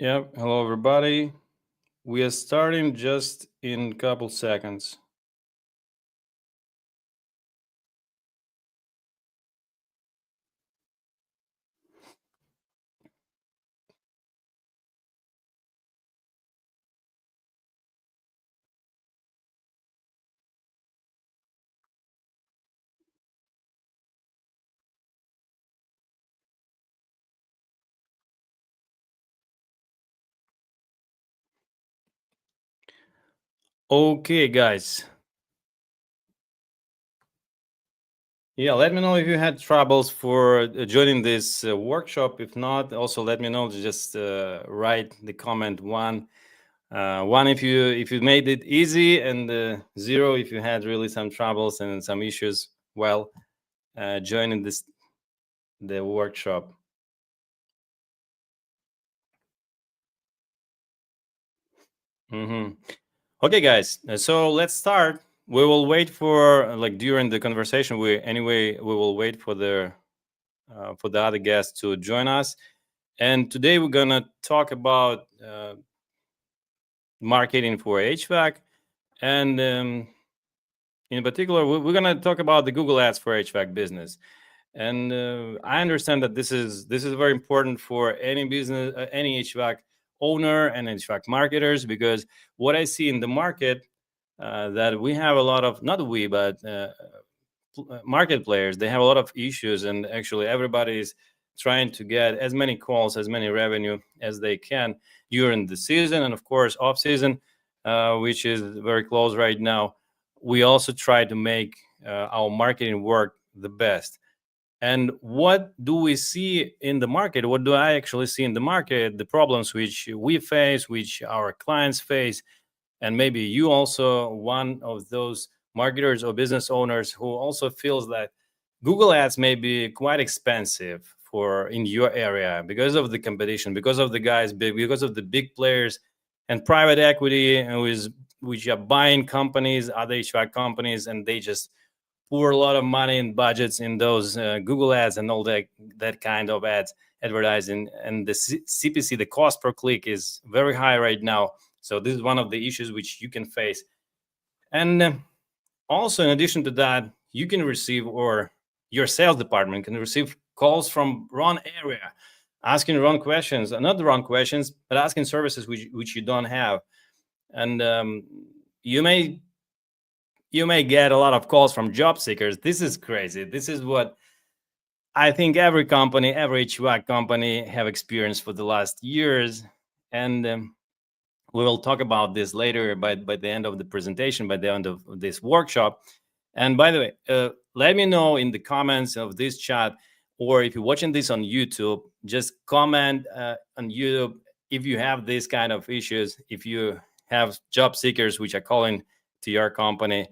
Yep. Hello, everybody. We are starting just in a couple seconds. Okay, guys. Yeah, let me know if you had troubles for joining this workshop. If not, also let me know. Just write the comment one if you made it easy, and zero if you had really some troubles and some issues while joining the workshop. Okay, guys. So let's start. We will wait for during the conversation. We will wait for the other guests to join us. And today we're gonna talk about marketing for HVAC, and in particular, we're gonna talk about the Google Ads for HVAC business. And I understand that this is very important for any business, any HVAC owner and HVAC marketers, because what I see in the market, that we have a lot of, not we, but market players, they have a lot of issues, and actually everybody is trying to get as many calls, as many revenue as they can during the season, and of course off season, which is very close right now. We also try to make our marketing work the best. And what do we see in the market? What do I actually see in the market? The problems which we face, which our clients face, and maybe you also one of those marketers or business owners who also feels that Google Ads may be quite expensive for in your area because of the competition, because of the guys big, because of the big players and private equity, which are buying companies, other HVAC companies, and they just pour a lot of money and budgets in those Google ads and all that kind of ads advertising. And the CPC, the cost per click, is very high right now. So this is one of the issues which you can face. And also, in addition to that, you can receive, or your sales department can receive, calls from wrong area, asking wrong questions, not the wrong questions, but asking services which you don't have. And you may get a lot of calls from job seekers. This is crazy. This is what I think every company, every HVAC company have experienced for the last years. And we will talk about this later by the end of the presentation, by the end of this workshop. And by the way, let me know in the comments of this chat, or if you're watching this on YouTube, just comment on YouTube if you have these kind of issues, if you have job seekers which are calling to your company,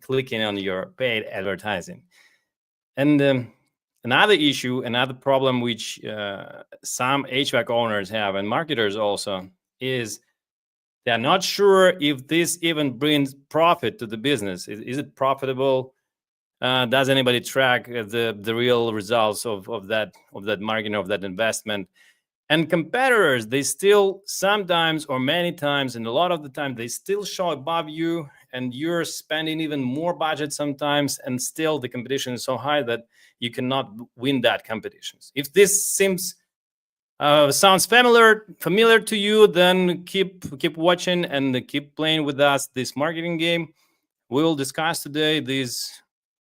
clicking on your paid advertising. And another issue, another problem which some HVAC owners have, and marketers also, is they're not sure if this even brings profit to the business. Is it profitable? Does anybody track the real results of that marketing, of that investment? And competitors, they still sometimes, or many times, and a lot of the time, they still show above you, and you're spending even more budget sometimes, and still the competition is so high that you cannot win that competitions. If this sounds familiar to you, then keep watching and keep playing with us this marketing game. We will discuss today these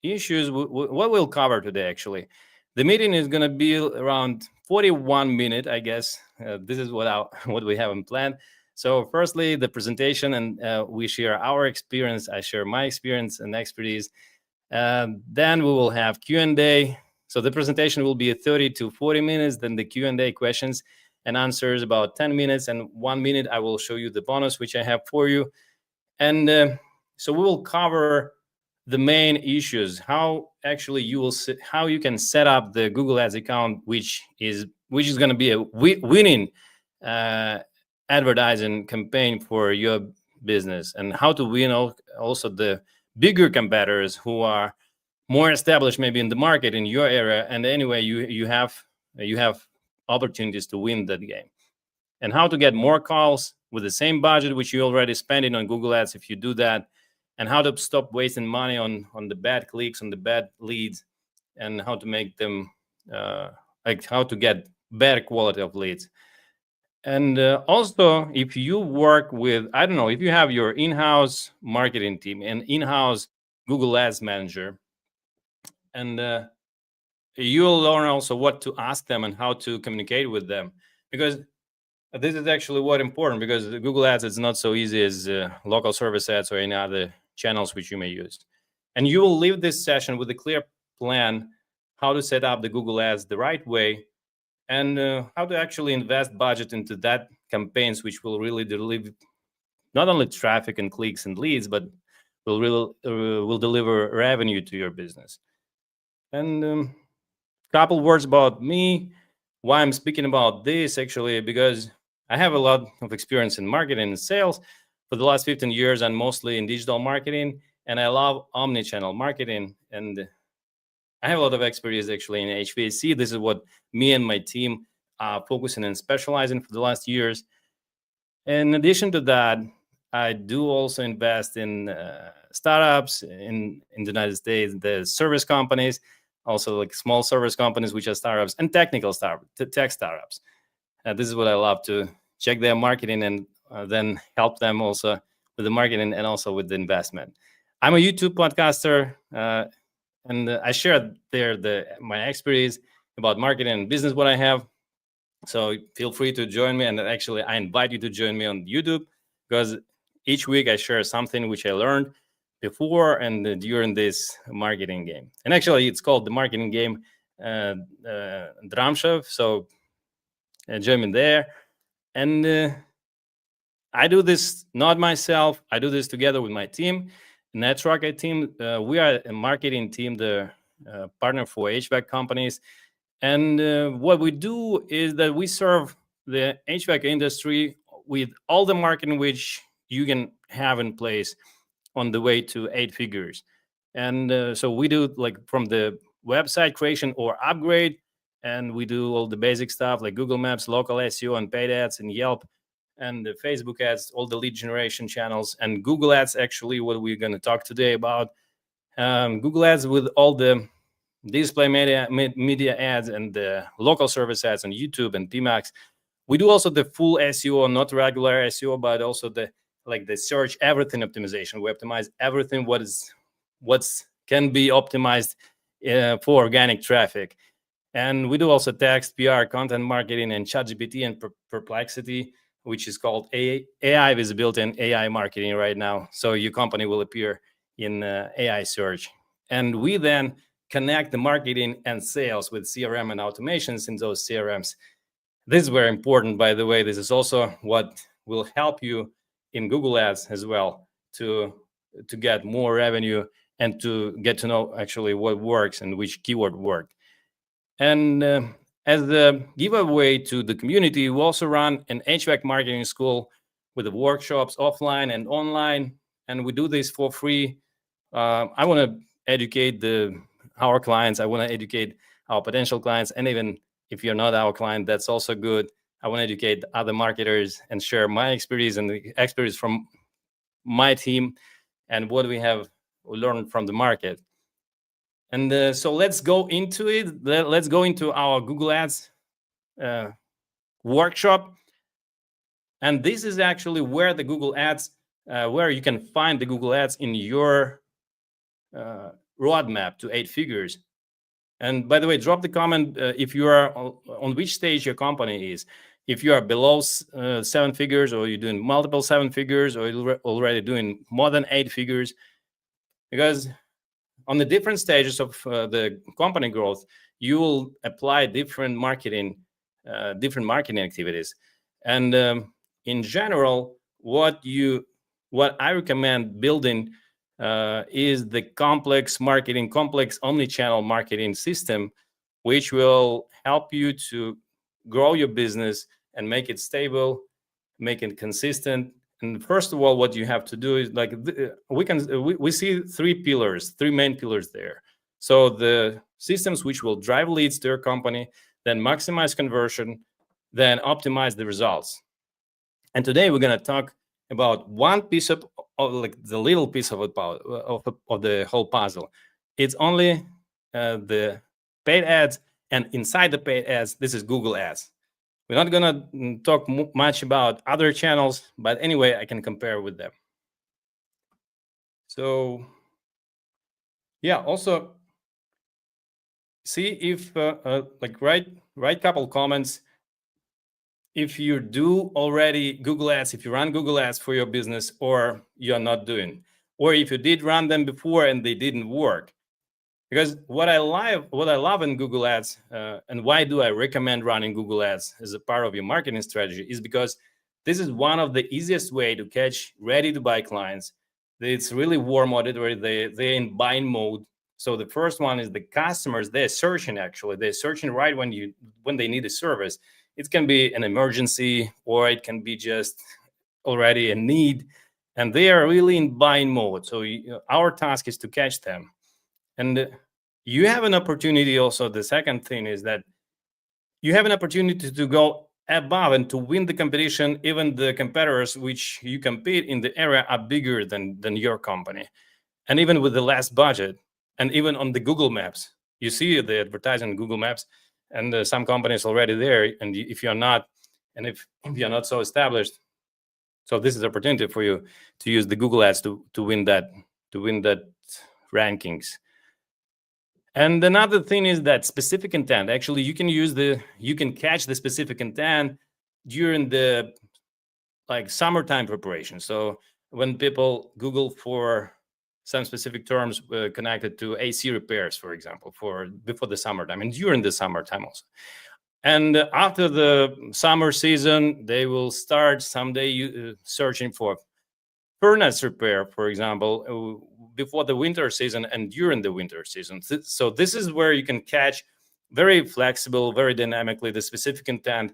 issues. What we'll cover today, actually, the meeting is going to be around 41 minutes, I guess. This is what we have in plan. So firstly, the presentation, and we share our experience. I share my experience and expertise. Then we will have Q&A. So the presentation will be 30 to 40 minutes. Then the Q&A, questions and answers, about 10 minutes. And 1 minute, I will show you the bonus, which I have for you. And so we will cover the main issues, how actually how you can set up the Google Ads account, which is going to be a winning advertising campaign for your business, and how to win also the bigger competitors who are more established maybe in the market in your area. And anyway, you have opportunities to win that game. and how to get more calls with the same budget which you already spending on Google Ads if you do that, and how to stop wasting money on the bad clicks, on the bad leads, and how to make them like how to get better quality of leads. And also, if you work with, I don't know, if you have your in-house marketing team and in-house Google Ads manager, and you'll learn also what to ask them and how to communicate with them, because this is actually what important, because the Google Ads is not so easy as local service ads or any other channels which you may use. And you will leave this session with a clear plan how to set up the Google Ads the right way, and how to actually invest budget into that campaigns which will really deliver not only traffic and clicks and leads, but will deliver revenue to your business. And couple words about me, why I'm speaking about this, actually, because I have a lot of experience in marketing and sales for the last 15 years, and mostly in digital marketing, and I love omni-channel marketing, and I have a lot of expertise actually in HVAC. This is what me and my team are focusing and specializing for the last years. In addition to that, I do also invest in startups in the United States, the service companies, also like small service companies, which are startups, and technical startups, tech startups. This is what I love, to check their marketing and then help them also with the marketing and also with the investment. I'm a YouTube podcaster, and I share there my expertise about marketing and business, what I have. So feel free to join me. And actually, I invite you to join me on YouTube, because each week I share something which I learned before and during this marketing game. And actually, it's called the marketing game Dramshev. So join me there. And I do this not myself. I do this together with my team, Netrocket team. We are a marketing team, the partner for HVAC companies. And what we do is that we serve the HVAC industry with all the marketing which you can have in place on the way to 8 figures. And so we do like from the website creation or upgrade, and we do all the basic stuff like Google Maps, local SEO, and paid ads, and Yelp, and the Facebook ads, all the lead generation channels, and Google Ads, actually what we're going to talk today about. Google Ads with all the display media ads and the local service ads on YouTube and PMAX. We do also the full SEO, not regular SEO, but also the search everything optimization. We optimize everything what can be optimized for organic traffic. And we do also text, PR, content marketing, and ChatGPT and Perplexity, which is called AI visibility and AI marketing right now. So your company will appear in AI search. And we then connect the marketing and sales with CRM and automations in those CRMs. This is very important, by the way. This is also what will help you in Google Ads as well to get more revenue and to get to know actually what works and which keyword work. And as the giveaway to the community, we also run an HVAC marketing school with the workshops offline and online, and we do this for free. I want to educate our clients. I want to educate our potential clients, and even if you're not our client, that's also good. I want to educate other marketers and share my experience and the experience from my team and what we have learned from the market. And so let's go into it. Let's go into our Google Ads workshop. And this is actually where the Google Ads, where you can find the Google Ads in your roadmap to 8 figures. And by the way, drop the comment if you are on which stage your company is. If you are below 7 figures, or you're doing multiple 7 figures, or you're already doing more than 8 figures. Because on the different stages of the company growth, you will apply different marketing activities. And in general, what I recommend building is the complex omni-channel marketing system, which will help you to grow your business and make it stable, make it consistent. And first of all, what you have to do is we see 3 main pillars there. So the systems which will drive leads to your company, then maximize conversion, then optimize the results. And today we're going to talk about one piece of like the little piece of the whole puzzle. It's only the paid ads, and inside the paid ads, this is Google Ads. We're not going to talk much about other channels, but anyway, I can compare with them. So yeah, also see if like write couple comments if you do already Google Ads, if you run Google Ads for your business, or you're not doing, or if you did run them before and they didn't work. Because what I love in Google Ads, and why do I recommend running Google Ads as a part of your marketing strategy, is because this is one of the easiest way to catch ready-to-buy clients. It's really warm audit where they're in buying mode. So the first one is the customers. They're searching right when they need a service. It can be an emergency, or it can be just already a need, and they are really in buying mode. So our task is to catch them. And you have an opportunity also. The second thing is that you have an opportunity to go above and to win the competition. Even the competitors which you compete in the area are bigger than your company. And even with the less budget, and even on the Google Maps, you see the advertising on Google Maps, and some companies already there. And if you're not, and if you're not so established, so this is an opportunity for you to use the Google Ads to win that rankings. And another thing is that specific intent. Actually, you can catch the specific intent during the like summertime preparation. So when people Google for some specific terms connected to AC repairs, for example, before the summertime and during the summertime also. And after the summer season, they will start someday searching for furnace repair, for example, before the winter season and during the winter season. So this is where you can catch very flexible, very dynamically the specific intent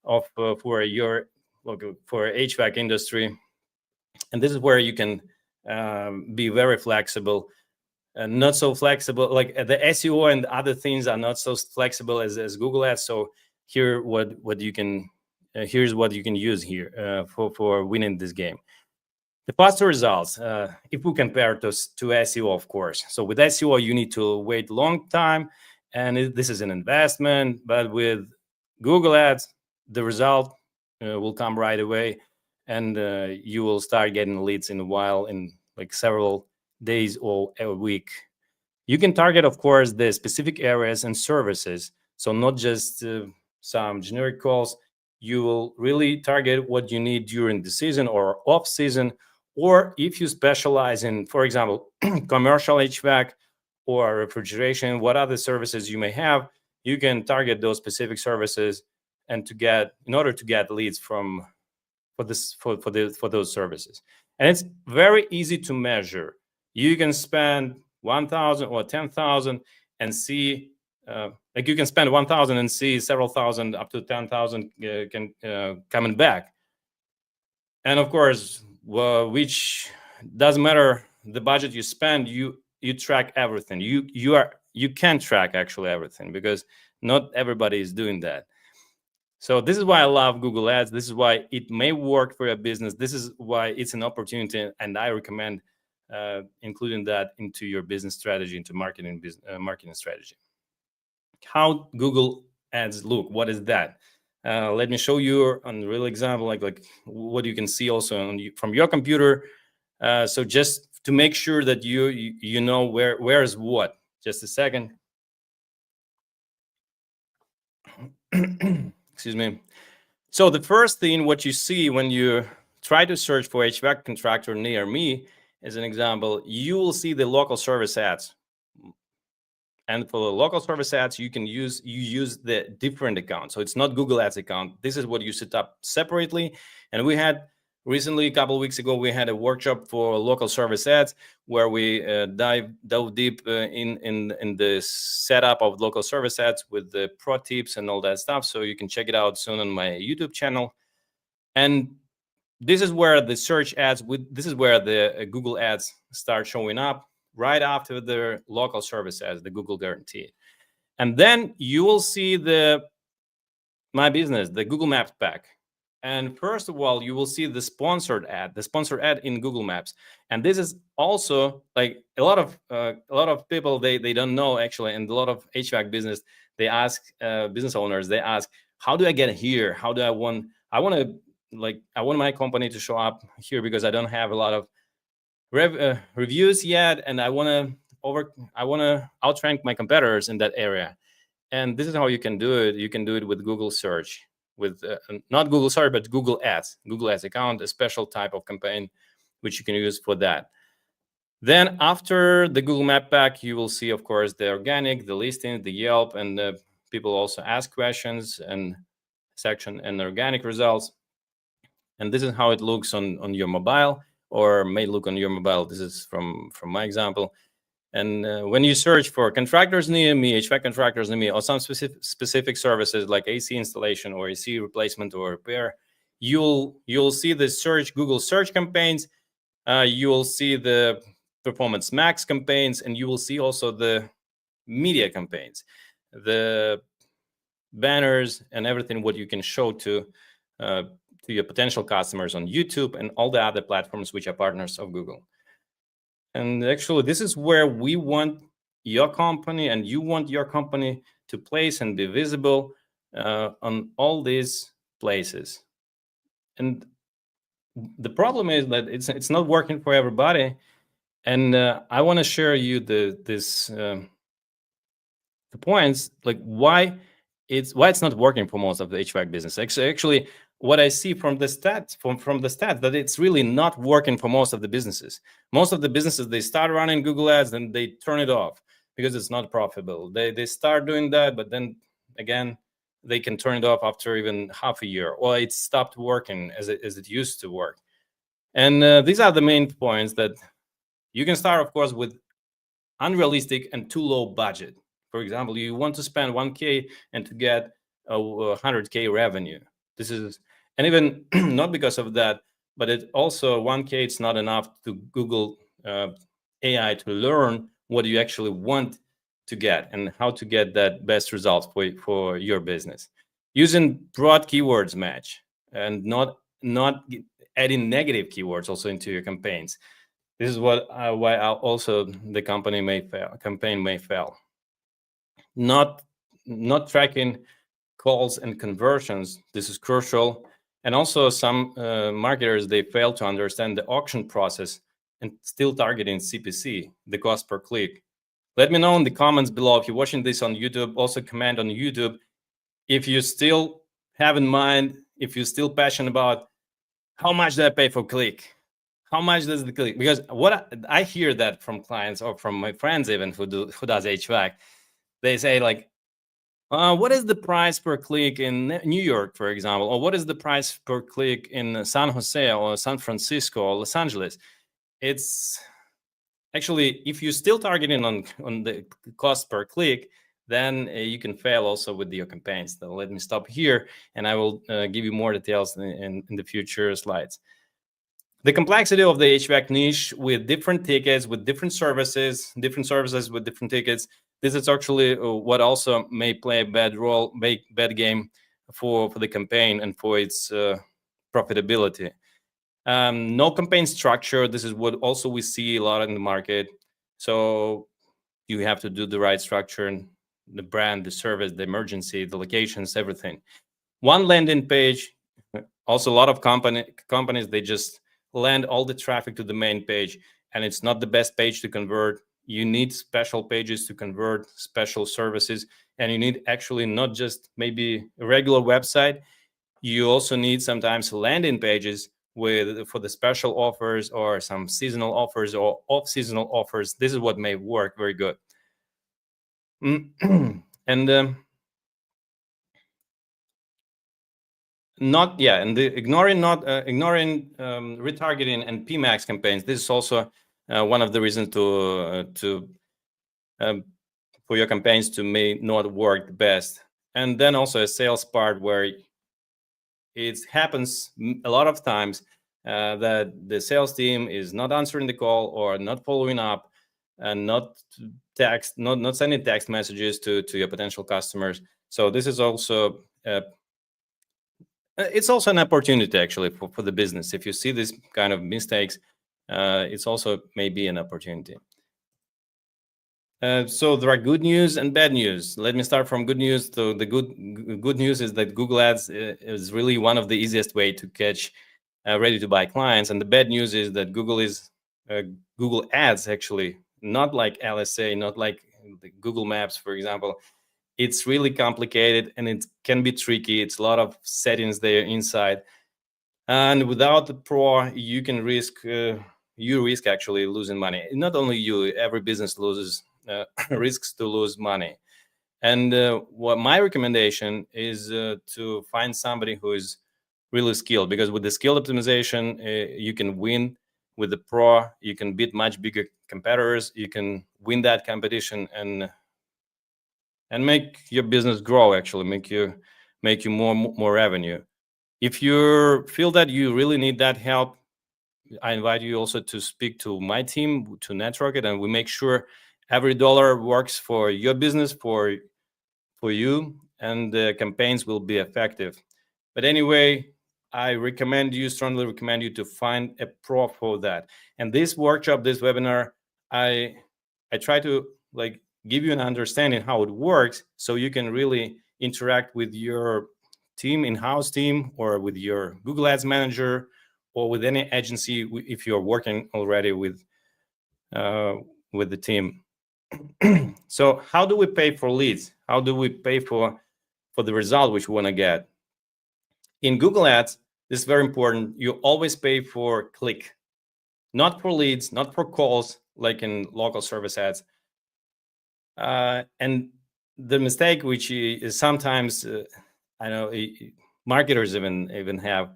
of for HVAC industry, and this is where you can be very flexible. Not so flexible, like the SEO and other things are not so flexible as Google Ads. So here's what you can use here for winning this game. The faster results, if we compare to SEO, of course. So with SEO, you need to wait a long time, and this is an investment. But with Google Ads, the result will come right away, and you will start getting leads in a while, in like several days or a week. You can target, of course, the specific areas and services. So not just some generic calls. You will really target what you need during the season or off season. Or if you specialize in, for example, commercial HVAC or refrigeration, what other services you may have, you can target those specific services and in order to get leads for those services. And it's very easy to measure. You can spend 1,000 or 10,000 and see, like you can spend 1,000 and see several thousand up to 10,000 coming back. And of course, which doesn't matter the budget you spend, you track everything. You can track actually everything, because not everybody is doing that. So this is why I love Google Ads. This is why it may work for your business. This is why it's an opportunity, and I recommend including that into your business strategy, into marketing strategy. How Google Ads look? What is that? Let me show you on a real example, like what you can see also from your computer. So just to make sure that you know where is what. Just a second. Excuse me. So the first thing what you see when you try to search for HVAC contractor near me, as an example, you will see the local service ads. And for the local service ads, you use the different account. So it's not Google Ads account. This is what you set up separately. And we had recently, a couple of weeks ago, we had a workshop for local service ads where we dove deep in the setup of local service ads with the pro tips and all that stuff. So you can check it out soon on my YouTube channel. And this is where the search ads, this is where the Google Ads start showing up right after the local service ads, the Google Guarantee. And then you will see my business, the Google Maps pack. And first of all, you will see the sponsored ad in Google Maps. And this is also like a lot of people, they don't know actually, and a lot of HVAC business, they ask business owners, they ask, how do I get here? How do I want my company to show up here, because I don't have a lot of reviews yet, and I want to outrank my competitors in that area. And this is how you can do it. You can do it with Google search, with not Google search, but Google Ads account, a special type of campaign which you can use for that. Then after the Google Map Pack, you will see, of course, the organic, the listing, the Yelp, and people also ask questions and section and organic results. And this is how it looks on your mobile, or may look on your mobile. This is from my example. And when you search for contractors near me, HVAC contractors near me, or some specific services like AC installation or AC replacement or repair, you'll see the Google search campaigns. You will see the Performance Max campaigns, and you will see also the media campaigns, the banners and everything what you can show to your potential customers on YouTube and all the other platforms which are partners of Google. And actually, this is where we want your company, and you want your company to place and be visible on all these places. And the problem is that it's not working for everybody. And I want to share you the points, like why it's not working for most of the HVAC business. Actually, what I see from the stats, from the stats, that it's really not working for most of the businesses. Most of the businesses, they start running Google Ads, and they turn it off because it's not profitable. They start doing that, but then again, they can turn it off after even half a year, or it stopped working as it used to work. And these are the main points that you can start, of course, with unrealistic and too low budget. For example, you want to spend 1K and to get a 100K revenue. This is, and even not because of that, but it also 1K, it's not enough to Google AI to learn what you actually want to get and how to get that best result for your business. Using broad keywords match, and not adding negative keywords also into your campaigns. This is why also the campaign may fail. Not tracking calls and conversions. This is crucial. And also some marketers, they fail to understand the auction process and still targeting CPC, the cost per click. Let me know in the comments below if you're watching this on YouTube. Also comment on YouTube if you still have in mind, if you're still passionate about how much do I pay for click? How much does the click? Because what I hear that from clients or from my friends even who does HVAC, they say like, what is the price per click in New York, for example, or what is the price per click in San Jose or San Francisco or Los Angeles? It's actually, if you're still targeting on the cost per click, then you can fail also with your campaigns. So let me stop here, and I will give you more details in the future slides. The complexity of the HVAC niche with different tickets, with different services with different tickets. This is actually what also may play a bad game for the campaign and for its profitability. No campaign structure. This is what also we see a lot in the market. So you have to do the right structure, and the brand, the service, the emergency, the locations, everything. One landing page. Also, a lot of companies, they just land all the traffic to the main page, and it's not the best page to convert. You need special pages to convert, special services, and you need actually not just maybe a regular website. You also need sometimes landing pages for the special offers or some seasonal offers or off-seasonal offers. This is what may work very good. And ignoring retargeting and PMAX campaigns. This is also one of the reasons for your campaigns to may not work best. And then also a sales part where it happens a lot of times that the sales team is not answering the call or not following up, and not sending text messages to your potential customers. So this is also It's also an opportunity actually for the business. If you see this kind of mistakes, it's also maybe an opportunity. So there are good news and bad news. Let me start from good news. So the good news is that Google Ads is really one of the easiest way to catch ready-to-buy clients. And the bad news is that Google Ads actually, not like LSA, not like the Google Maps, for example. It's really complicated and it can be tricky. It's a lot of settings there inside. And without the pro, you can risk actually losing money. Not only you, every business loses risks to lose money. And what my recommendation is to find somebody who is really skilled, because with the skill optimization, you can win. With the pro, you can beat much bigger competitors. You can win that competition and make your business grow. Actually, make you more revenue. If you feel that you really need that help, I invite you also to speak to my team, to network it, and we make sure every dollar works for your business, for you, and the campaigns will be effective. But anyway, I strongly recommend you to find a pro for that. And this workshop, this webinar, I try to give you an understanding how it works, so you can really interact with your team, in-house team, or with your Google Ads manager, or with any agency if you're working already with the team. So how do we pay for leads? How do we pay for the result which we want to get? In Google Ads, this is very important. You always pay for click, not for leads, not for calls, like in local service ads. And the mistake, which is sometimes, I know marketers even have,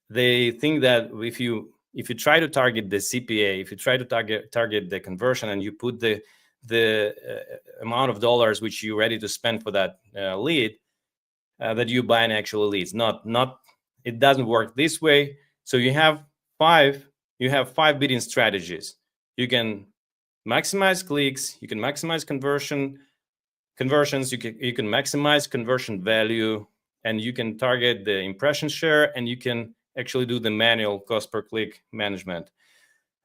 they think that if you try to target the CPA, if you try to target the conversion, and you put the amount of dollars which you're ready to spend for that lead, that you buy an actual leads. Not it doesn't work this way. So you have five bidding strategies. You can maximize clicks, you can maximize conversions, you can maximize conversion value, and you can target the impression share, and you can actually do the manual cost per click management.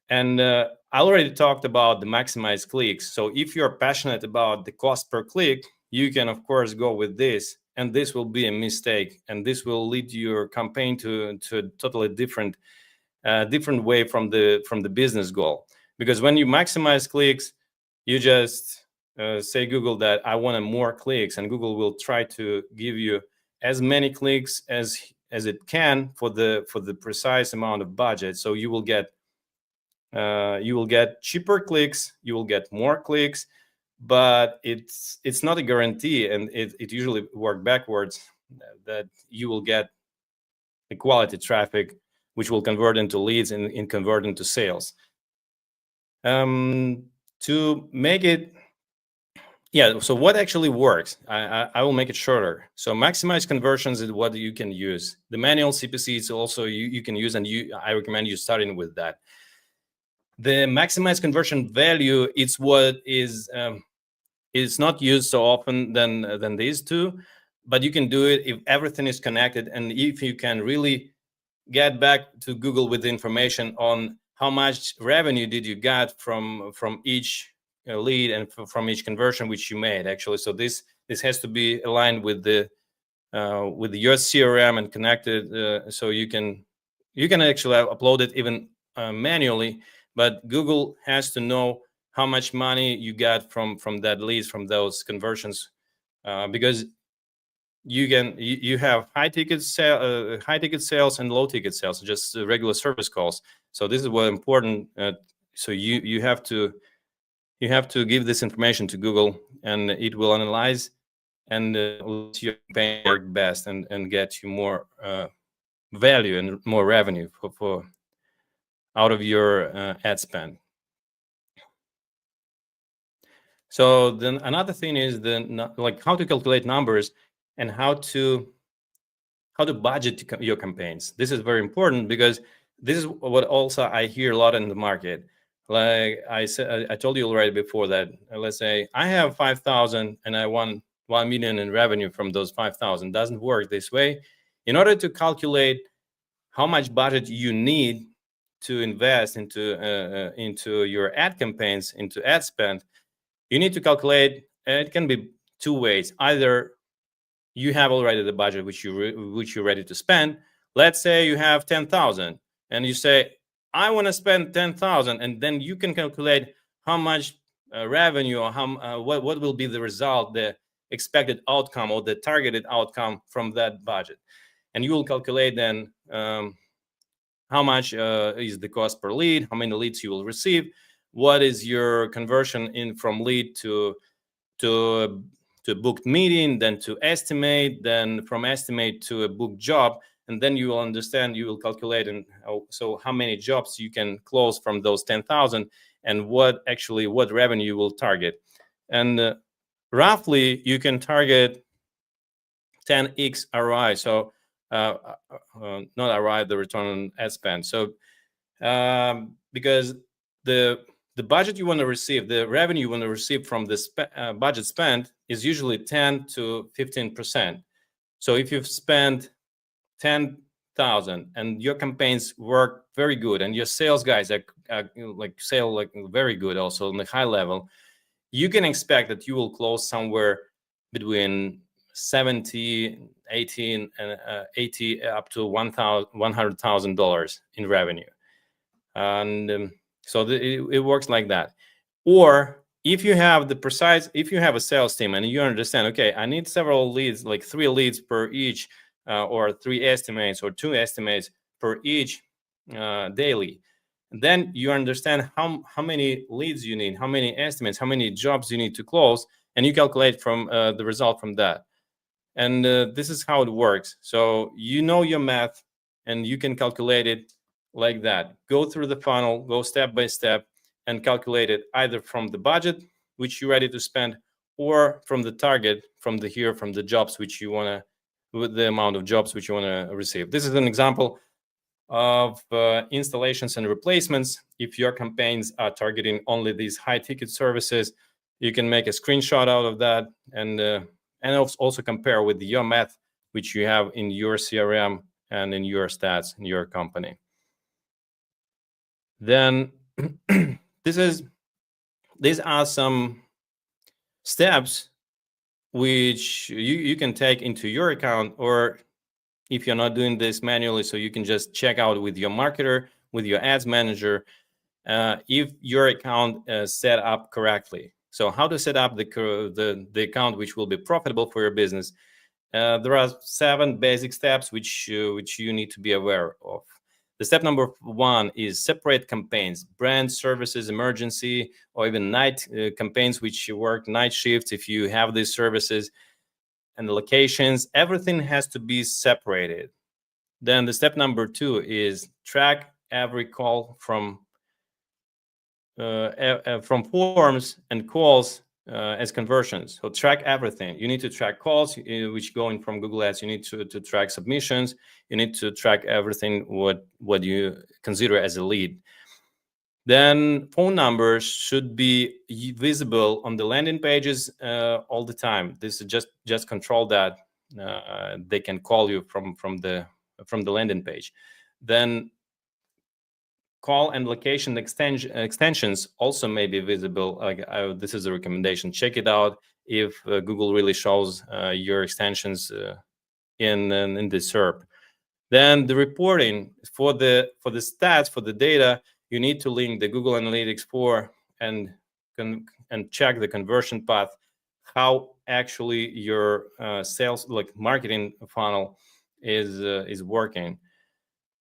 And I already talked about the maximize clicks. So if you're passionate about the cost per click, you can of course go with this, and this will be a mistake, and this will lead your campaign to a totally different way from the business goal. Because when you maximize clicks, you just say Google that I want more clicks, and Google will try to give you as many clicks as it can for the precise amount of budget. So you will get cheaper clicks, you will get more clicks, but it's not a guarantee, and it usually works backwards, that you will get the quality traffic which will convert into leads and convert into sales. To make it, so what actually works? I will make it shorter. So maximize conversions is what you can use. The manual CPC is also you can use, and I recommend you starting with that. The maximize conversion value, it's what is not used so often than these two, but you can do it if everything is connected, and if you can really get back to Google with the information on how much revenue did you get from each lead and from each conversion which you made actually. So this has to be aligned with your CRM and connected, so you can actually upload it even manually, but Google has to know how much money you got from that leads, from those conversions, because you have high ticket sales and low ticket sales, just regular service calls. So this is what important. So you have to give this information to Google, and it will analyze and let your campaign work best and get you more value and more revenue for out of your ad spend. So then another thing is how to calculate numbers and how to budget your campaigns. This is very important, because this is what also I hear a lot in the market. Like I said, I told you already before that, let's say I have 5,000 and I want 1 million in revenue from those 5,000. Doesn't work this way. In order to calculate how much budget you need to invest into your ad campaigns, into ad spend, you need to calculate. It can be two ways. Either you have already the budget which you're ready to spend. Let's say you have 10,000 and you say, I want to spend 10,000, and then you can calculate how much revenue or what will be the result, the expected outcome or the targeted outcome from that budget. And you will calculate then how much is the cost per lead, how many leads you will receive, what is your conversion in from lead to booked meeting, then to estimate, then from estimate to a booked job. And then you will understand, you will calculate, and so how many jobs you can close from those 10,000 and what revenue you will target. And roughly you can target 10x ROI. So not ROI, the return on ad spend. So because the budget you want to receive, the revenue you want to receive from the budget spent is usually 10 to 15%. So if you've spent 10,000 and your campaigns work very good and your sales guys are sell very good also on the high level, you can expect that you will close somewhere between 70, 18, and 80 up to $100,000 in revenue. And so it works like that. Or if you have if you have a sales team and you understand, okay, I need several leads, like 3 leads per each, or 3 estimates or 2 estimates per each daily, then you understand how many leads you need, how many estimates, how many jobs you need to close, and you calculate from the result from that. And this is how it works. So you know your math and you can calculate it like that. Go through the funnel, go step by step, and calculate it either from the budget which you're ready to spend, or from the target, from the jobs which you want to, with the amount of jobs which you want to receive. This is an example of installations and replacements. If your campaigns are targeting only these high ticket services, you can make a screenshot out of that and also compare with your math which you have in your CRM and in your stats in your company. Then these are some steps which you can take into your account, or if you're not doing this manually, so you can just check out with your marketer, with your ads manager, if your account is set up correctly. So how to set up the account which will be profitable for your business. There are 7 basic steps which you need to be aware of. The step number 1 is separate campaigns, brand, services, emergency, or even night campaigns which work night shifts if you have these services, and the locations. Everything has to be separated. Then the step number 2 is track every call from forms and calls as conversions. So track everything. You need to track calls which go in from Google Ads. You need to track submissions. You need to track everything what you consider as a lead. Then phone numbers should be visible on the landing pages all the time. This is just control that they can call you from the landing page. Then call and location extensions also may be visible. This is a recommendation. Check it out if Google really shows your extensions in the SERP. Then the reporting for the stats, for the data, you need to link the Google Analytics 4 and check the conversion path, how actually your sales, like marketing funnel, is working.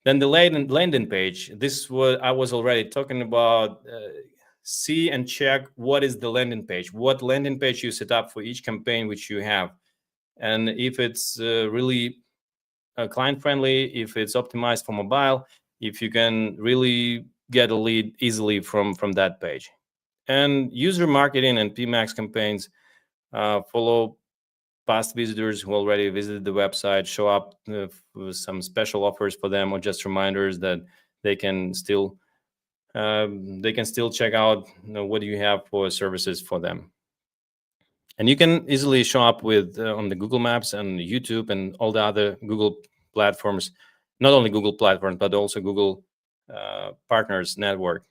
Then the landing page. This is what I was already talking about. See and check what is the landing page, what landing page you set up for each campaign which you have, and if it's really client friendly, if it's optimized for mobile, if you can really get a lead easily from that page. And user marketing and PMAX campaigns, follow past visitors who already visited the website, show up with some special offers for them, or just reminders that they can still check out what do you have for services for them. And you can easily show up with on the Google Maps and YouTube and all the other Google platforms, not only Google platforms, but also Google partners network.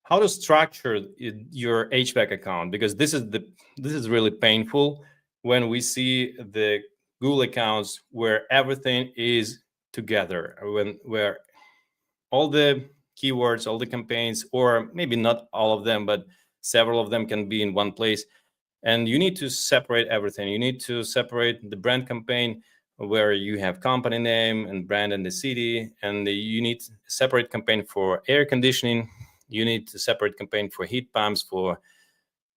How to structure your HVAC account, because this is really painful when we see the Google accounts where everything is together, where all the keywords, all the campaigns, or maybe not all of them, but several of them can be in one place. And you need to separate everything. You need to separate the brand campaign, where you have company name and brand and the city, and you need a separate campaign for air conditioning. You need a separate campaign for heat pumps, for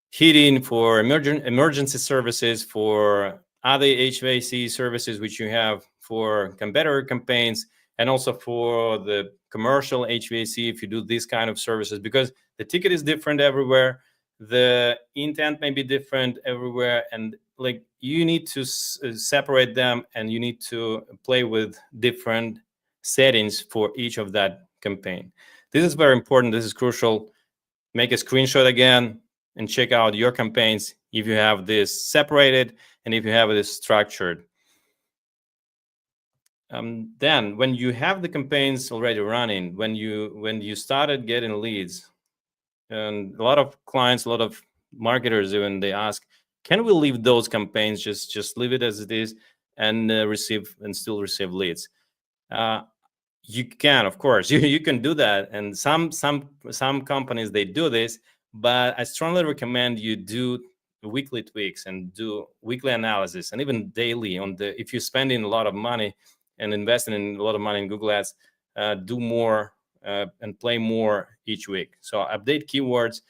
heating, for emergency services, for other HVAC services which you have, for competitor campaigns, and also for the commercial HVAC if you do this kind of services, because the ticket is different everywhere, the intent may be different everywhere, and like you need to separate them, and you need to play with different settings for each of that campaign. This is very important. This is crucial. Make a screenshot again and check out your campaigns if you have this separated and if you have this structured. Then when you have the campaigns already running, when you started getting leads, and a lot of clients, a lot of marketers even, they ask, can we leave those campaigns, just leave it as it is, and still receive leads? You can, of course, you can do that, and some companies, they do this, but I strongly recommend you do weekly tweaks and do weekly analysis, and even daily if you're spending a lot of money and investing in a lot of money in Google Ads, do more and play more each week. So update keywords,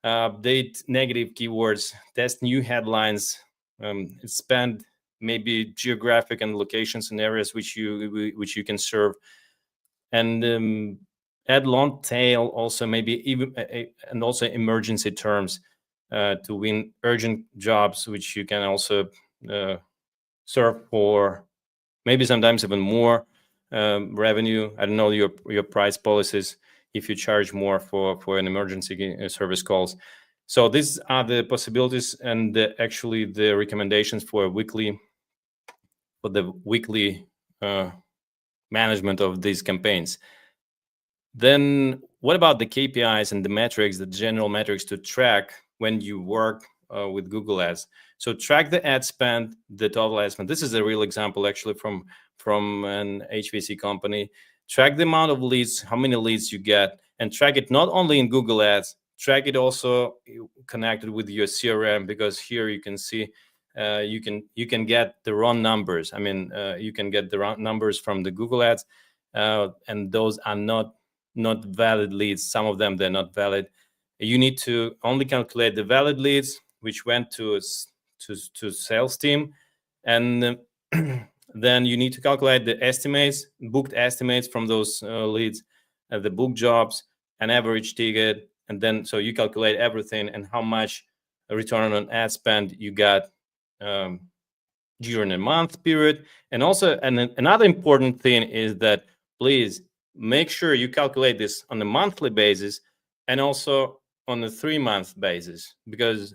update negative keywords, test new headlines, expand maybe geographic and locations in areas which you can serve, and add long tail also, maybe even and also emergency terms to win urgent jobs, which you can also serve for maybe sometimes even more revenue. I don't know your price policies if you charge more for an emergency service calls. So these are the possibilities and actually the recommendations for the weekly management of these campaigns. Then what about the KPIs and the metrics, the general metrics to track when you work with Google Ads? So track the ad spend, the total ad spend. This is a real example actually from an HVAC company. Track the amount of leads, how many leads you get, and track it not only in Google Ads, track it also connected with your CRM, because here you can see you can get the wrong numbers. I mean, you can get the wrong numbers from the Google Ads, and those are not valid leads. Some of them, they're not valid. You need to only calculate the valid leads which went to sales team, and then you need to calculate the estimates, booked estimates from those leads, the book jobs, an average ticket, and then so you calculate everything and how much return on ad spend you got during a month period. And also, another important thing is that please make sure you calculate this on a monthly basis and also on a 3-month basis,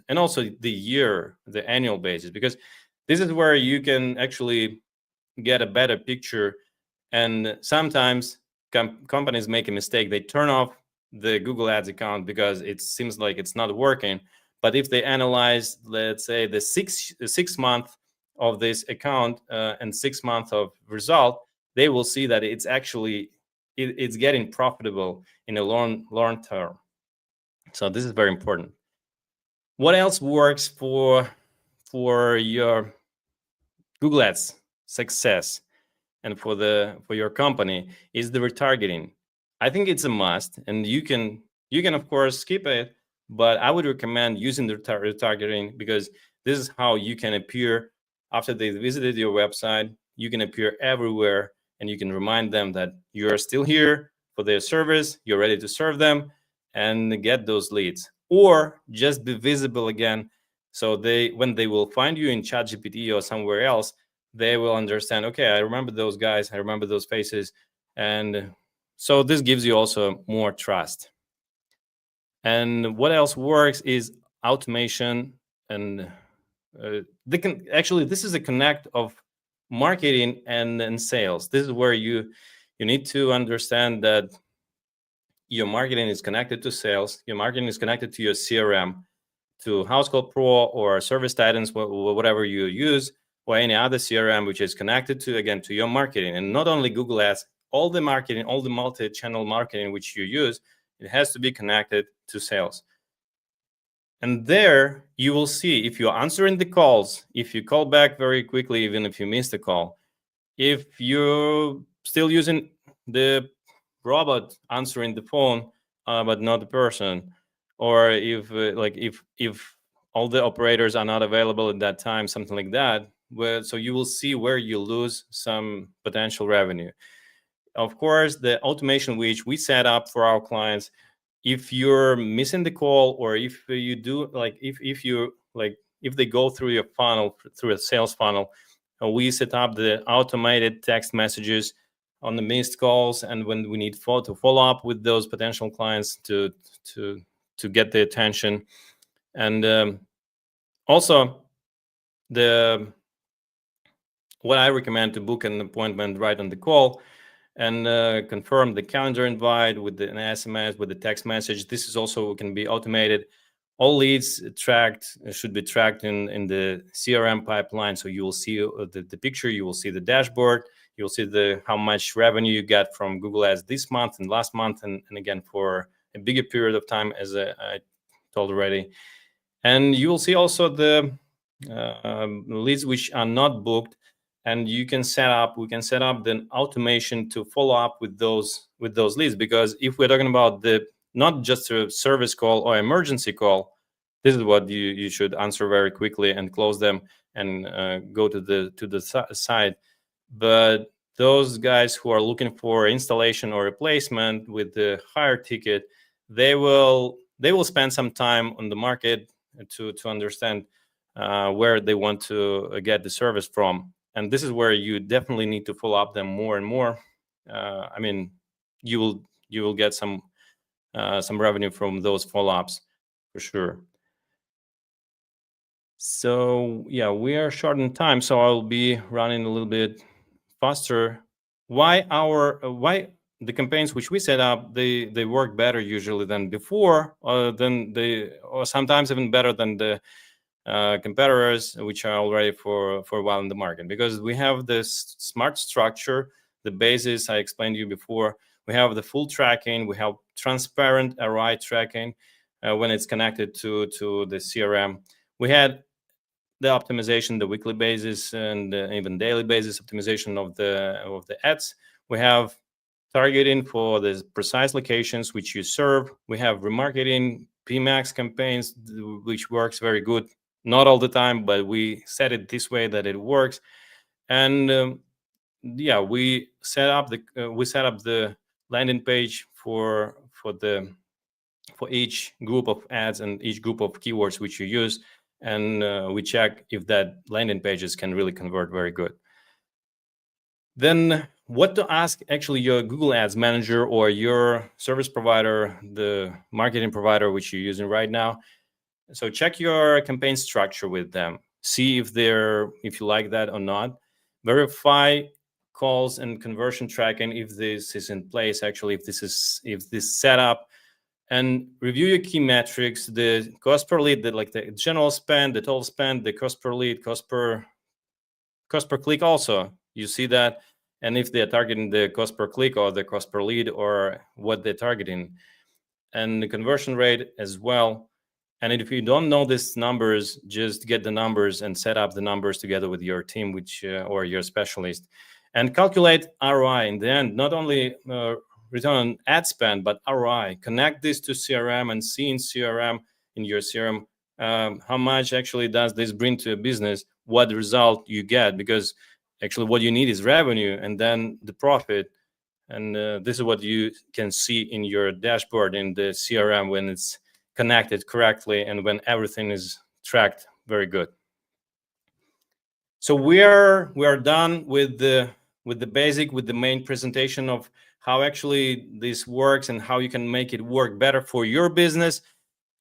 and also the annual basis, because this is where you can actually get a better picture. And sometimes companies make a mistake. They turn off the Google Ads account because it seems like it's not working. But if they analyze, let's say, the 6 month of this account and 6 months of result, they will see that it's actually it's getting profitable in a long term. So this is very important. What else works for your Google Ads success and for your company is the retargeting. I think it's a must, and you can of course skip it, but I would recommend using the retargeting, because this is how you can appear after they visited your website. You can appear everywhere, and you can remind them that you are still here for their service, you're ready to serve them and get those leads, or just be visible again. So when they will find you in ChatGPT or somewhere else, they will understand, okay, I remember those guys, I remember those faces. And so this gives you also more trust. And what else works is automation. And this is a connect of marketing and sales. This is where you need to understand that your marketing is connected to sales, your marketing is connected to your CRM, to House Call Pro or Service Titans, whatever you use, or any other CRM which is connected to, again, to your marketing. And not only Google Ads, all the marketing, all the multi-channel marketing which you use, it has to be connected to sales. And there you will see if you're answering the calls, if you call back very quickly, even if you miss the call, if you're still using the robot answering the phone, but not the person, or if if all the operators are not available at that time, something like that. So you will see where you lose some potential revenue. Of course, the automation which we set up for our clients, if you're missing the call, or if you do if they go through your funnel, through a sales funnel, we set up the automated text messages on the missed calls, and when we need to follow up with those potential clients to get the attention. And also, what I recommend, to book an appointment right on the call and confirm the calendar invite with an SMS, with the text message. This is also can be automated. All leads should be tracked in the CRM pipeline. So you will see the picture, you will see the dashboard, you'll see how much revenue you get from Google Ads this month and last month, and again for a bigger period of time, as I told already. And you will see also the leads which are not booked, and we can set up the automation to follow up with those leads. Because if we're talking about not just a service call or emergency call, this is what you should answer very quickly and close them and go to the side. But those guys who are looking for installation or replacement with the higher ticket, they will spend some time on the market to understand where they want to get the service from. And this is where you definitely need to follow up them more and more. I mean, you will get some revenue from those follow-ups for sure. So yeah, we are short on time, so I'll be running a little bit faster. Why the campaigns which we set up, they work better usually than before, or sometimes even better than the competitors which are already for a while in the market, because we have this smart structure, the basis I explained to you before. We have the full tracking, we have transparent ROI tracking when it's connected to the CRM. We had the optimization, the weekly basis and even daily basis optimization of the ads. We have targeting for the precise locations which you serve. We have remarketing, PMAX campaigns, which works very good. Not all the time, but we set it this way that it works. And we set up the landing page for each group of ads and each group of keywords which you use, and we check if that landing pages can really convert very good. Then what to ask actually your Google Ads manager or your service provider, the marketing provider which you're using right now. So check your campaign structure with them. See if you like that or not. Verify calls and conversion tracking if this is in place, actually, if this set up, and review your key metrics, the cost per lead, the general spend, the total spend, the cost per lead, cost per click also. You see that, and if they're targeting the cost per click or the cost per lead or what they're targeting, and the conversion rate as well. And if you don't know these numbers, just get the numbers and set up the numbers together with your team, or your specialist, and calculate ROI in the end. Not only return on ad spend, but ROI. Connect this to CRM and see in your CRM how much actually does this bring to a business, what result you get, because actually what you need is revenue and then the profit. And this is what you can see in your dashboard in the CRM when it's connected correctly and when everything is tracked very good. So we are done with the main presentation of how actually this works and how you can make it work better for your business.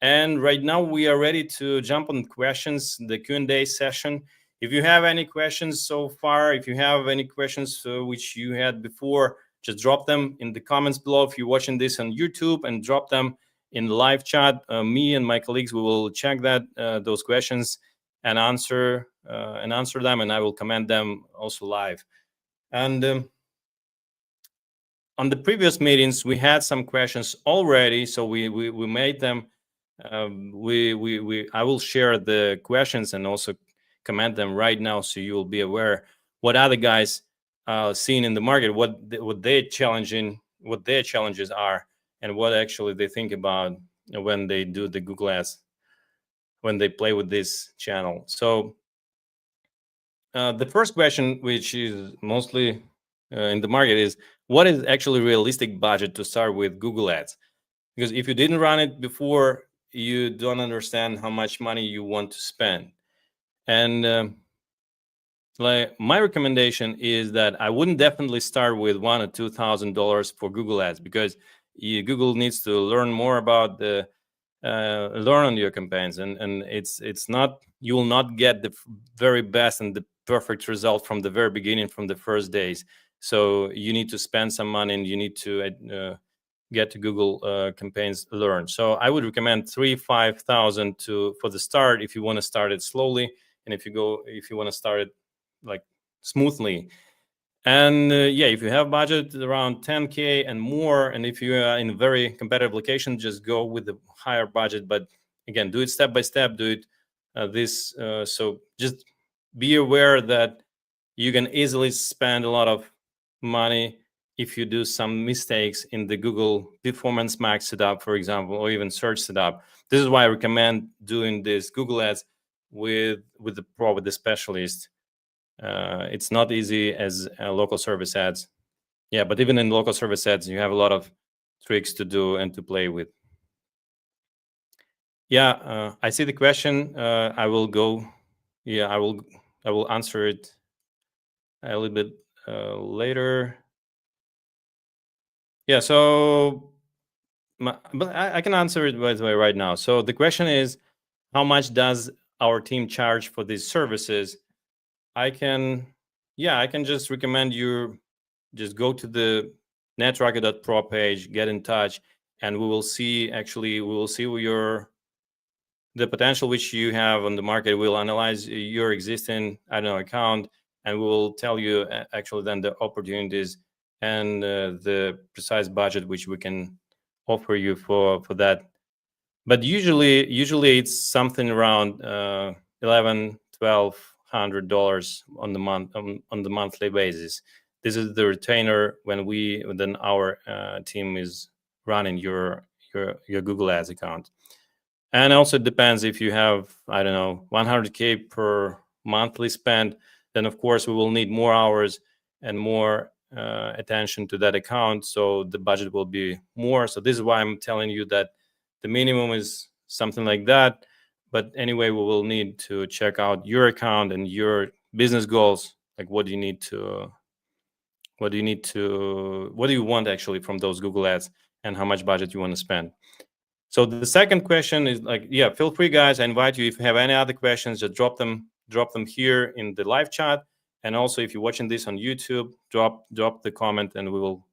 And right now we are ready to jump on questions, the Q&A session. If you have any questions so far, if you have any questions which you had before, just drop them in the comments below if you're watching this on YouTube, and drop them in the live chat. Me and my colleagues, we will check that those questions and answer them, and I will comment them also live. And on the previous meetings, we had some questions already, so we made them. I will share the questions and also comment them right now, so you will be aware what other guys seeing in the market, what their challenges are, and what actually they think about when they do the Google Ads, when they play with this channel. So the first question, which is mostly in the market, is what is actually realistic budget to start with Google Ads? Because if you didn't run it before, you don't understand how much money you want to spend. And like my recommendation is that I wouldn't definitely start with $1,000 or $2,000 for Google Ads, because Google needs to learn more about the learn on your campaigns, and it's not, you will not get the very best and the perfect result from the very beginning, from the first days. So you need to spend some money, and you need to get to Google campaigns learn. So I would recommend $3,000-$5,000 for the start if you want to start it slowly, and if you want to start it like smoothly. And yeah, if you have budget around 10K and more, and if you are in a very competitive location, just go with the higher budget. But again, do it step by step. Do it so just be aware that you can easily spend a lot of money if you do some mistakes in the Google Performance Max setup, for example, or even search setup. This is why I recommend doing this Google Ads with the specialist. It's not easy as local service ads. Yeah, but even in local service ads, you have a lot of tricks to do and to play with. Yeah, I see the question. I will go. Yeah, I will answer it a little bit later. Yeah, so but I can answer it by the way right now. So the question is, how much does our team charge for these services? I can just recommend you just go to the netracker.pro page, get in touch, and we will see the potential which you have on the market. We'll analyze your existing account, and we will tell you actually then the opportunities and the precise budget which we can offer you for that. But usually it's something around $1,100-$1,200 on the monthly basis. This is the retainer when our team is running your Google Ads account. And also it depends, if you have 100K per monthly spend, then of course we will need more hours and more attention to that account, so the budget will be more. So this is why I'm telling you that the minimum is something like that. But anyway, we will need to check out your account and your business goals, like what do you want actually from those Google Ads, and how much budget you want to spend. So the second question is feel free, guys. I invite you, if you have any other questions, just drop them here in the live chat. And also, if you're watching this on YouTube, drop the comment, and we will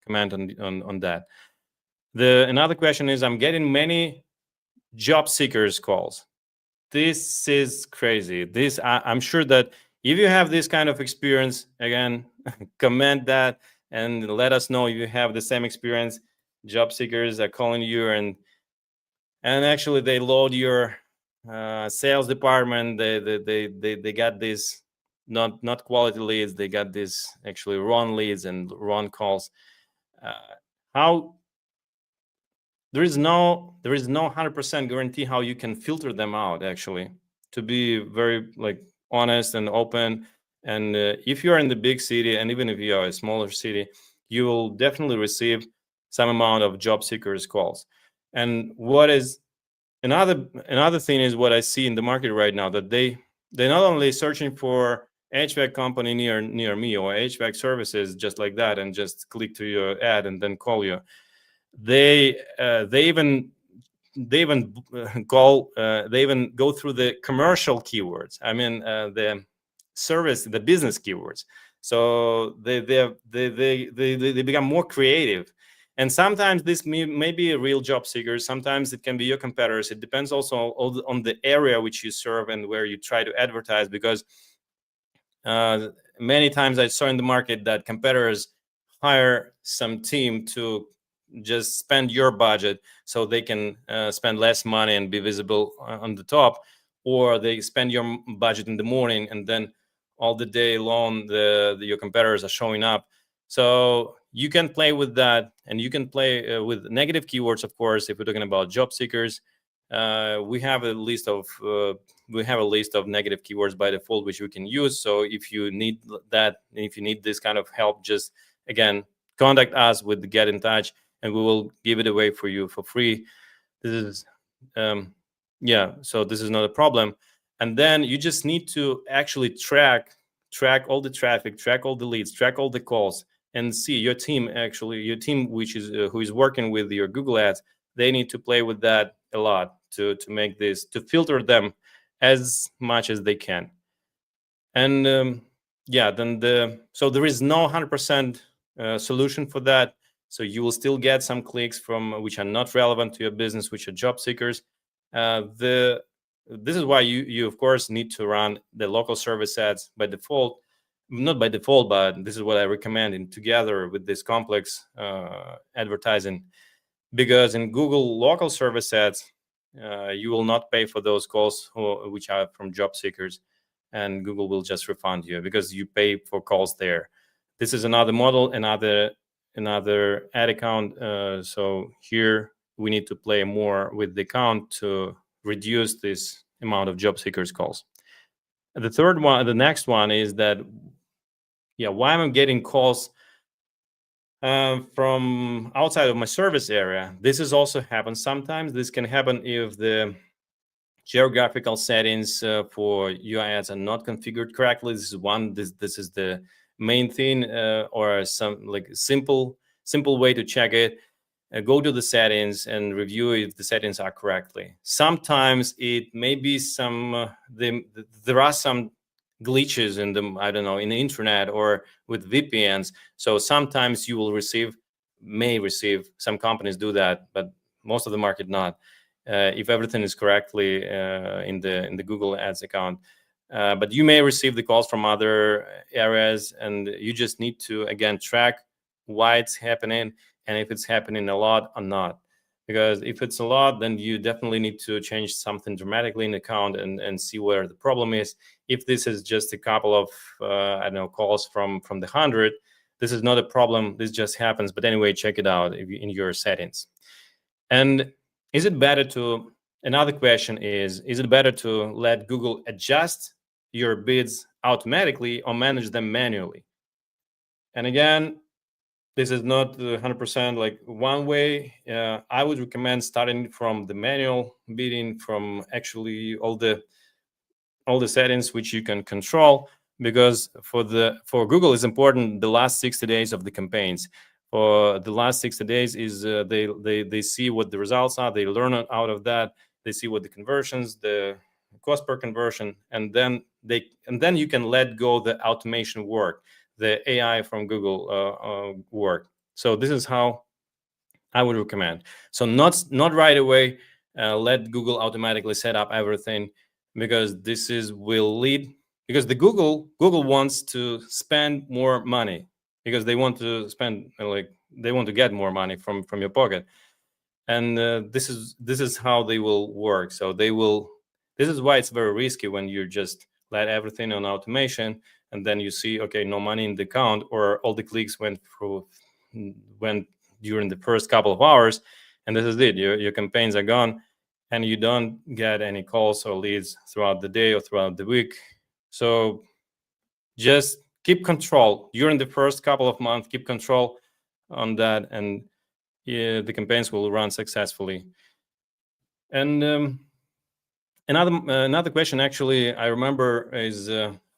comment on that. Another question is, I'm getting many job seekers calls. This is crazy. I'm sure that if you have this kind of experience, again, comment that and let us know if you have the same experience. Job seekers are calling you, and actually they load your sales department. They got this not quality leads. They got this actually wrong leads and wrong calls. How there is no 100% guarantee how you can filter them out, actually, to be very honest and open. And if you're in the big city, and even if you are a smaller city, you will definitely receive some amount of job seekers calls. And what is another thing is what I see in the market right now, that they're not only searching for HVAC company near me, or HVAC services just like that, and just click to your ad and then call you. They even they even go through the commercial keywords. I mean, the business keywords. So they become more creative. And sometimes this may be a real job seekers. Sometimes it can be your competitors. It depends also on the area which you serve and where you try to advertise, because many times I saw in the market that competitors hire some team to just spend your budget so they can spend less money and be visible on the top, or they spend your budget in the morning and then all the day long your competitors are showing up. So you can play with that, and you can play with negative keywords, of course. If we're talking about job seekers, we have a list of negative keywords by default which we can use. So if you need that, if you need this kind of help, just again contact us with the Get in Touch, and we will give it away for you for free. This is so this is not a problem. And then you just need to actually track all the traffic, track all the leads, track all the calls, and see your team which is who is working with your Google ads. They need to play with that a lot to make this, to filter them as much as they can. And so there is no 100% solution for that. So you will still get some clicks from which are not relevant to your business, which are job seekers. This is why you of course need to run the local service ads by default. Not by default, but this is what I recommend in together with this complex advertising, because in Google local service ads, you will not pay for those calls which are from job seekers, and Google will just refund you because you pay for calls there. This is another model, another ad account. So here we need to play more with the account to reduce this amount of job seekers calls. The next one is that, why am I getting calls from outside of my service area? This is also happens sometimes. This can happen if the geographical settings for your ads are not configured correctly. This is the main thing, or some like simple way to check it. Go to the settings and review if the settings are correctly. Sometimes it may be there are some glitches in them, I don't know, in the internet or with VPNs. So sometimes you will may receive, some companies do that, but most of the market not, if everything is correctly in the Google Ads account. But you may receive the calls from other areas, and you just need to again track why it's happening and if it's happening a lot or not. Because if it's a lot, then you definitely need to change something dramatically in the account and see where the problem is. If this is just a couple of calls from the 100, this is not a problem. This just happens. But anyway, check it out in your settings. And another question is it better to let Google adjust your bids automatically or manage them manually? And again, this is not 100% like one way. I would recommend starting from the manual bidding, from actually all the settings which you can control, because for Google it's important the last 60 days of the campaigns. For the last 60 days is they see what the results are, they learn out of that, they see what the conversions, the cost per conversion, and then you can let go the automation work, the AI from Google work. So this is how I would recommend. So not right away let Google automatically set up everything, because will lead, because the Google wants to spend more money, because they want to spend they want to get more money from your pocket, and this is how they will work. So this is why it's very risky when you just let everything on automation, and then you see, okay, no money in the account, or all the clicks went during the first couple of hours, and this is it. Your campaigns are gone, and you don't get any calls or leads throughout the day or throughout the week. So just keep control during the first couple of months. Keep control on that, and the campaigns will run successfully. And another question, actually, I remember, is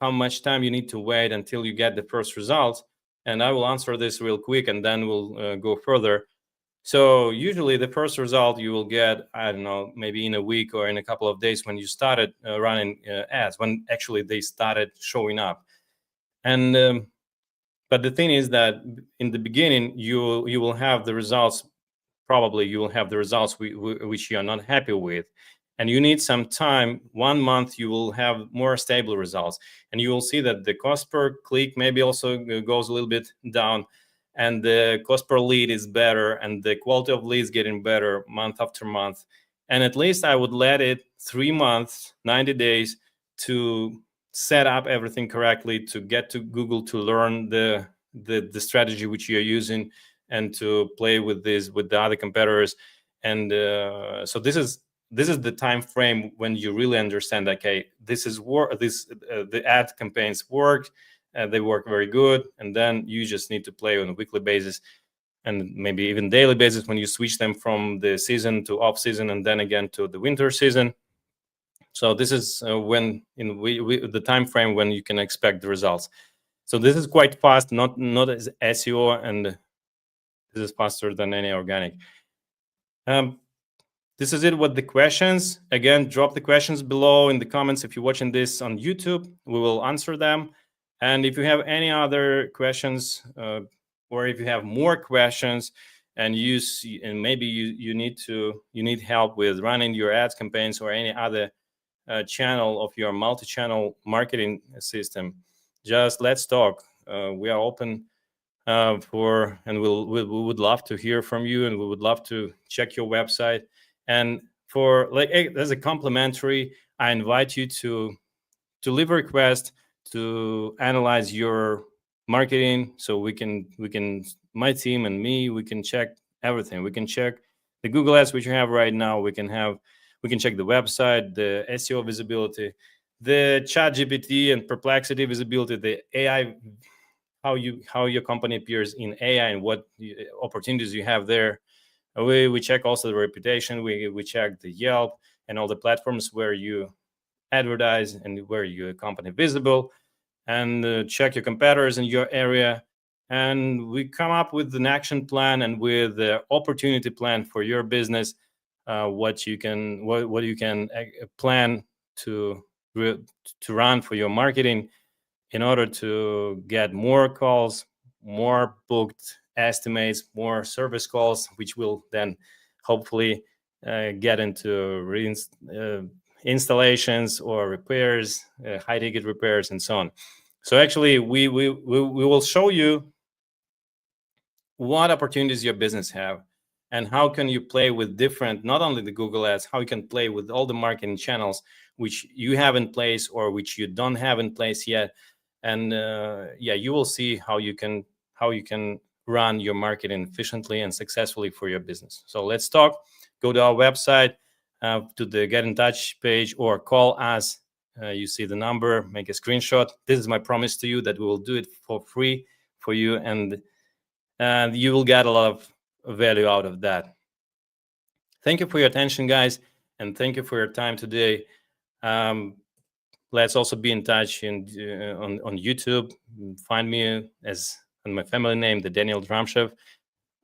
how much time you need to wait until you get the first results. And I will answer this real quick, and then we'll go further. So usually the first result you will get, I don't know, maybe in a week or in a couple of days when you started running ads, when actually they started showing up. And but the thing is that in the beginning you will have the results. Probably you will have the results which you are not happy with, and you need some time. 1 month you will have more stable results, and you will see that the cost per click maybe also goes a little bit down, and the cost per lead is better, and the quality of leads getting better month after month. And at least I would let it 3 months, 90 days to set up everything correctly, to get to Google, to learn the strategy which you're using, and to play with this with the other competitors. And so this is the time frame when you really understand, okay, this is the ad campaigns work, they work very good, and then you just need to play on a weekly basis and maybe even daily basis when you switch them from the season to off season and then again to the winter season. So this is when in the time frame when you can expect the results. So this is quite fast, not as SEO, and this is faster than any organic. This is it with the questions. Again, drop the questions below in the comments. If you're watching this on YouTube, we will answer them. And if you have any other questions, or if you have more questions, and maybe you need help with running your ads campaigns or any other channel of your multi-channel marketing system, just let's talk. We are open and we would love to hear from you, and we would love to check your website. And as a complimentary, I invite you to leave a request to analyze your marketing, so we can my team and me, we can check everything. We can check the Google Ads which you have right now. We can check the website, the SEO visibility, the ChatGPT and Perplexity visibility, the AI, how your company appears in AI, and what opportunities you have there. We check also the reputation. We check the Yelp and all the platforms where you advertise and where your company visible, and check your competitors in your area. And we come up with an action plan and with the opportunity plan for your business, what you can plan to run for your marketing in order to get more calls, more booked estimates, more service calls, which will then hopefully get into installations or repairs, high ticket repairs, and so on. So actually, we will show you what opportunities your business have, and how can you play with different, not only the Google Ads, how you can play with all the marketing channels which you have in place or which you don't have in place yet. And you will see how you can run your marketing efficiently and successfully for your business. So let's talk. Go to our website, to the get in touch page, or call us. You see the number, make a screenshot. This is my promise to you that we will do it for free for you, and you will get a lot of value out of that. Thank you for your attention, guys, and thank you for your time today. Let's also be in touch on YouTube. Find me as on my family name, the Daniel Dramshev.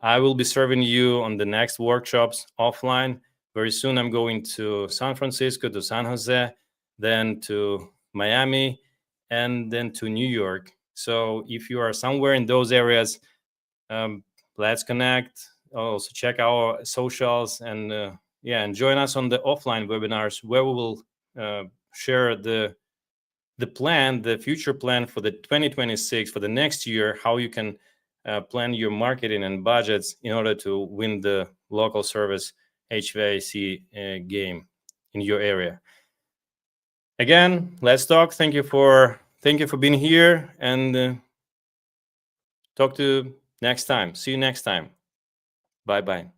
I will be serving you on the next workshops offline. Very soon I'm going to San Francisco, to San Jose, then to Miami, and then to New York. So if you are somewhere in those areas, let's connect. Also check our socials, and and join us on the offline webinars, where we will share the plan, the future plan for the 2026, for the next year, how you can plan your marketing and budgets in order to win the local service HVAC game in your area. Again, let's talk. Thank you for being here, and talk to you next time. See you next time. Bye-bye.